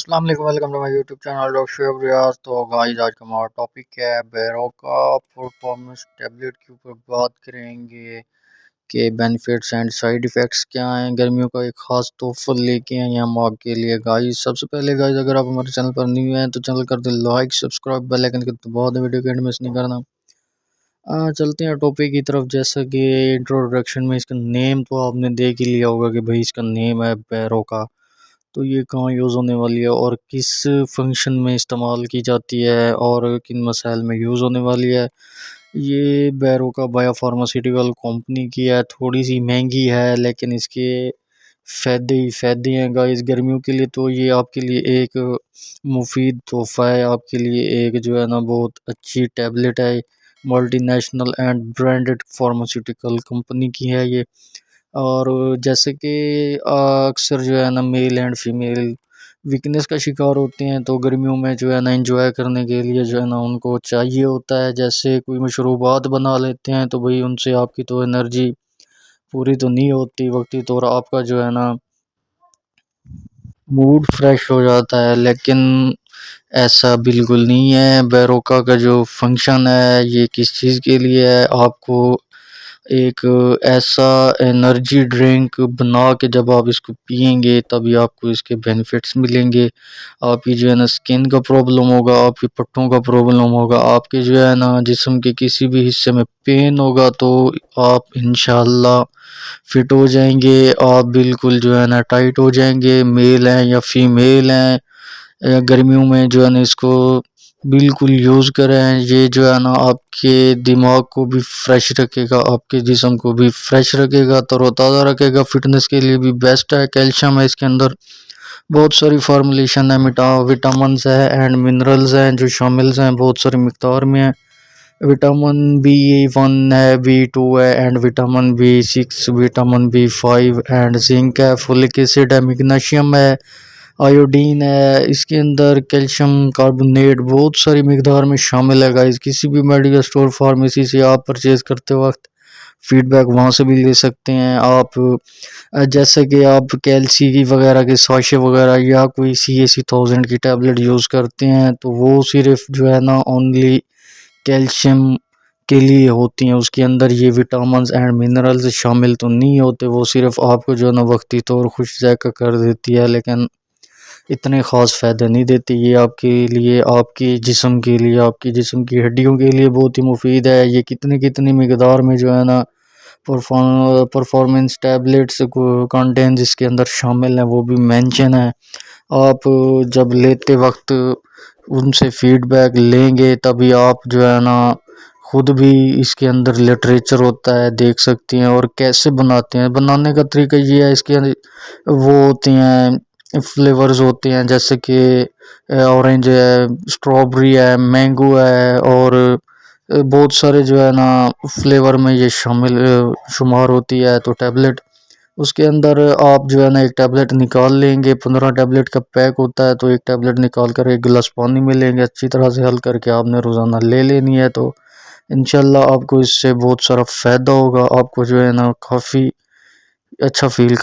अस्सलाम वालेकुम, welcome to my YouTube channel doctor Shoaib Riyaz. तो गाइस आज का हमारा टॉपिक है बैरोका परफॉर्मेंस टैबलेट के ऊपर बात करेंगे कि बेनिफिट्स एंड साइड इफ़ेक्ट्स क्या हैं। गर्मियों का एक ख़ास तोहफा लेके आए हैं हम आपके लिए गाइस। सबसे पहले गाइस अगर आप हमारे चैनल पर न्यू हैं तो चैनल कर दे लाइक, सब्सक्राइब, बेल आइकन के बाद वीडियो को एंड मिस नहीं करना। चलते हैं टॉपिक की तरफ। जैसा कि इंट्रोडक्शन में इसका नेम तो आपने देख ही लिया होगा कि भाई इसका नेम है बैरोका। तो ये कहाँ यूज़ होने वाली है और किस फंक्शन में इस्तेमाल की जाती है और किन मसाइल में यूज़ होने वाली है। ये बैरोका बायोफार्मास्यूटिकल कंपनी की है, थोड़ी सी महंगी है लेकिन इसके फ़ायदे ही फ़ायदे हैं गाइस। गर्मियों के लिए तो ये आपके लिए एक मुफीद तोहफ़ा है, आपके लिए एक जो है ना बहुत अच्छी टैबलेट है। Multinational and branded pharmaceutical company की है ये। और जैसे कि अक्सर जो है ना मेल एंड फीमेल वीकनेस का शिकार होते हैं तो गर्मियों में जो है ना एंजॉय करने के लिए जो है ना उनको चाहिए होता है। जैसे कोई मशरूबात बना लेते हैं तो भाई उनसे आपकी तो एनर्जी पूरी तो नहीं होती वक्ती तौर, आपका जो है ना मूड फ्रेश हो जाता है, लेकिन ऐसा बिल्कुल नहीं है। बैरोका का जो फंक्शन है ये किस चीज़ के लिए है, आपको एक ऐसा एनर्जी ड्रिंक बना के जब आप इसको पिएंगे तभी आपको इसके बेनिफिट्स मिलेंगे। आपकी जो है ना स्किन का प्रॉब्लम होगा, आपकी पट्टों का प्रॉब्लम होगा, आपके जो है ना जिस्म के किसी भी हिस्से में पेन होगा तो आप इंशाल्लाह फिट हो जाएंगे। आप बिल्कुल जो है ना टाइट हो जाएंगे, मेल हैं या फीमेल हैं। गर्मियों में जो है ना इसको बिल्कुल यूज़ करें। ये जो है ना आपके दिमाग को भी फ्रेश रखेगा, आपके जिस्म को भी फ्रेश रखेगा, तरोताज़ा रखेगा, फिटनेस के लिए भी बेस्ट है। कैल्शियम है इसके अंदर, बहुत सारी फार्मूलेशन है, विटामिन्स है एंड मिनरल्स हैं जो शामिल हैं, बहुत सारी मिकदार में है। विटामिन बी 1 है, बी 2 है and vitamin B 6, vitamin B 5 and zinc है, फोलिक एसिड है, मैग्नीशियम है, आयोडीन है। इसके अंदर कैल्शियम कार्बोनेट बहुत सारी मिकदार में शामिल है गाइस। किसी भी मेडिकल स्टोर फार्मेसी से आप परचेज करते वक्त फीडबैक वहाँ से भी ले सकते हैं आप। जैसे कि आप कैल्सी की वगैरह के साशे वगैरह या कोई CAC 1000 की टैबलेट यूज़ करते हैं तो वो सिर्फ जो है ना ओनली कैल्शियम के लिए होती हैं, उसके अंदर ये विटामिन्स एंड मिनरल्स शामिल तो नहीं होते। वो सिर्फ आपको जो है ना वक्ती तौर खुश ज़ायक़ा कर देती है लेकिन इतने ख़ास फ़ायदे नहीं देती। ये आपके लिए, आपके जिस्म के लिए, आपकी जिस्म की हड्डियों के लिए बहुत ही मुफीद है। ये कितनी कितनी मिकदार में जो है ना परफॉर्मेंस टैबलेट्स को कंटेंट इसके अंदर शामिल हैं वो भी मेंशन है। आप जब लेते वक्त उनसे फीडबैक लेंगे तभी आप जो है ना खुद भी इसके अंदर लिटरेचर होता है देख सकते हैं। और कैसे बनाते हैं, बनाने का तरीका ये है, इसके वो होते हैं फ्लेवर्स होते हैं जैसे कि ऑरेंज है, स्ट्रॉबेरी है, मैंगो है और बहुत सारे जो है ना फ्लेवर में ये शामिल शुमार होती है। तो टैबलेट उसके अंदर आप जो है ना एक टैबलेट निकाल लेंगे, 15 टैबलेट का पैक होता है, तो एक टैबलेट निकाल कर एक गिलास पानी में लेंगे, अच्छी तरह से हल करके आपने रोज़ाना ले लेनी है। तो इंशाल्लाह आपको इससे बहुत सारा फ़ायदा होगा, आपको जो है ना काफ़ी अच्छा फील